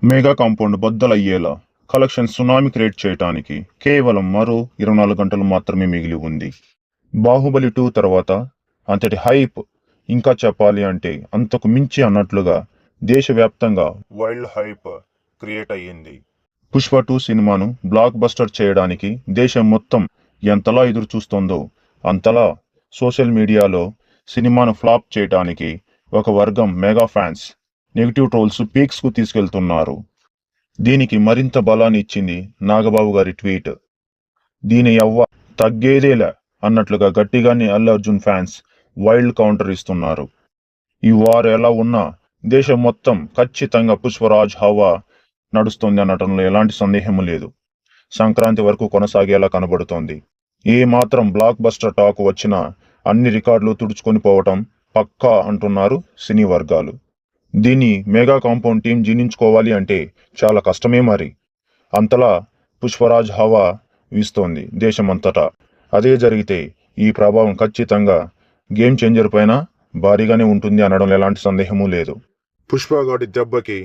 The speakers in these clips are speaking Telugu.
మెగా కాంపౌండ్ బద్దలయ్యేలా కలెక్షన్ సునామీ క్రియేట్ చేయడానికి కేవలం మరో 24 గంటలు మాత్రమే మిగిలి ఉంది. బాహుబలి 2 తర్వాత అంతటి హైప్ ఇంకా చెప్పాలి అంటే అంతకు మించి అన్నట్లుగా దేశవ్యాప్తంగా వైల్డ్ హైప్ క్రియేట్ అయ్యింది. పుష్ప 2 సినిమాను బ్లాక్ బస్టర్ చేయడానికి దేశం మొత్తం ఎంతలా ఎదురు చూస్తోందో అంతలా సోషల్ మీడియాలో సినిమాను ఫ్లాప్ చేయడానికి ఒక వర్గం mega fans negative trolls peaks కు తీసుకెళ్తున్నారు. దీనికి మరింత బలాన్ని ఇచ్చింది నాగబాబు గారి ట్వీట్. దీని యవ్వ తగ్గేదేలా అన్నట్లుగా గట్టిగానే Allu Arjun fans wild counter ఇస్తున్నారు. ఈ వారు ఎలా ఉన్నా దేశం మొత్తం ఖచ్చితంగా పుష్పరాజ్ హవా నడుస్తుంది అనటంలో ఎలాంటి సందేహం లేదు. సంక్రాంతి వరకు కొనసాగేలా కనబడుతోంది. ఏ మాత్రం బ్లాక్ బస్టర్ టాక్ వచ్చినా అన్ని రికార్డులు తుడుచుకొని పోవటం పక్కా అంటున్నారు సినీ వర్గాలు. దీన్ని మెగా కాంపౌండ్ టీం జీర్ణించుకోవాలి అంటే చాలా కష్టమే మరి. అంతలా పుష్పరాజ్ హవా వీస్తోంది దేశమంతటా. అదే జరిగితే ఈ ప్రభావం ఖచ్చితంగా గేమ్ చేంజర్ పైన భారీగానే ఉంటుంది అనడం ఎలాంటి సందేహమూ లేదు. పుష్పగాడి దెబ్బకి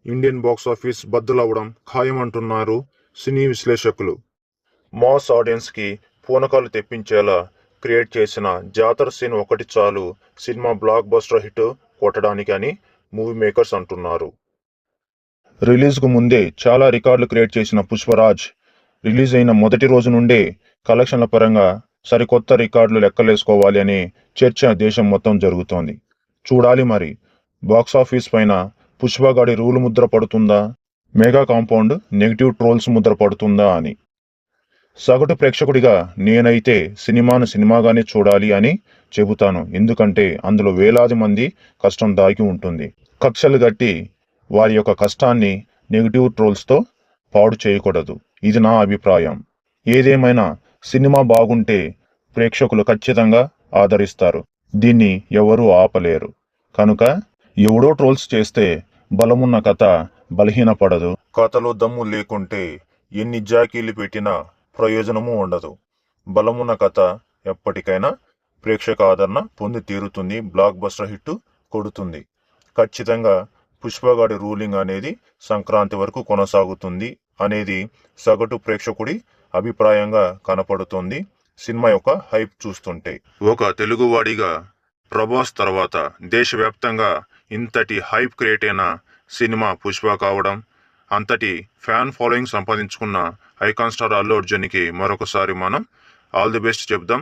ఇండియన్ బాక్స్ ఆఫీస్ బద్దలవడం ఖాయమంటున్నారు సినీ విశ్లేషకులు. మాస్ ఆడియన్స్ కి పూనకాలు తెప్పించేలా క్రియేట్ చేసిన జాతర సీన్ ఒకటి చాలు సినిమా బ్లాక్ బస్టర్ హిట్ కొట్టడానికి అని మూవీ మేకర్స్ అంటున్నారు. రిలీజ్ కు ముందే చాలా రికార్డులు క్రియేట్ చేసిన పుష్పరాజ్ రిలీజ్ అయిన మొదటి రోజు నుండే కలెక్షన్ల పరంగా సరికొత్త రికార్డులు లెక్కలేసుకోవాలి అనే చర్చ దేశం మొత్తం జరుగుతోంది. చూడాలి మరి బాక్సాఫీస్ పైన పుష్పగాడి రూలు ముద్ర పడుతుందా, mega compound negative trolls Mudra పడుతుందా అని. సగటు ప్రేక్షకుడిగా నేనైతే సినిమాను సినిమాగానే చూడాలి అని చెబుతాను. ఎందుకంటే అందులో వేలాది మంది కష్టం దాగి ఉంటుంది. కక్షలు గట్టి వారి యొక్క కష్టాన్ని నెగిటివ్ ట్రోల్స్తో పాడు చేయకూడదు. ఇది నా అభిప్రాయం. ఏదేమైనా సినిమా బాగుంటే ప్రేక్షకులు ఖచ్చితంగా ఆదరిస్తారు. దీన్ని ఎవరూ ఆపలేరు. కనుక ఎవడో ట్రోల్స్ చేస్తే బలమున్న కథ బలహీనపడదు. కథలో దమ్ము లేకుంటే ఎన్ని జాకీలు పెట్టినా ప్రయోజనము ఉండదు. బలమున్న కథ ఎప్పటికైనా ప్రేక్షక ఆదరణ పొంది తీరుతుంది. బ్లాక్ బస్టర్ హిట్ కొడుతుంది. ఖచ్చితంగా పుష్పగాడి రూలింగ్ అనేది సంక్రాంతి వరకు కొనసాగుతుంది అనేది సగటు ప్రేక్షకుడి అభిప్రాయంగా కనపడుతుంది సినిమా యొక్క హైప్ చూస్తుంటే. ఒక తెలుగువాడిగా ప్రభాస్ తర్వాత దేశవ్యాప్తంగా ఇంతటి హైప్ క్రియేట్ అయిన సినిమా పుష్ప కావడం, అంతటి ఫ్యాన్ ఫాలోయింగ్ సంపాదించుకున్న ఐకాన్ స్టార్ అల్లు అర్జున్కి మరొకసారి మనం ఆల్ ది బెస్ట్ చెప్దాం.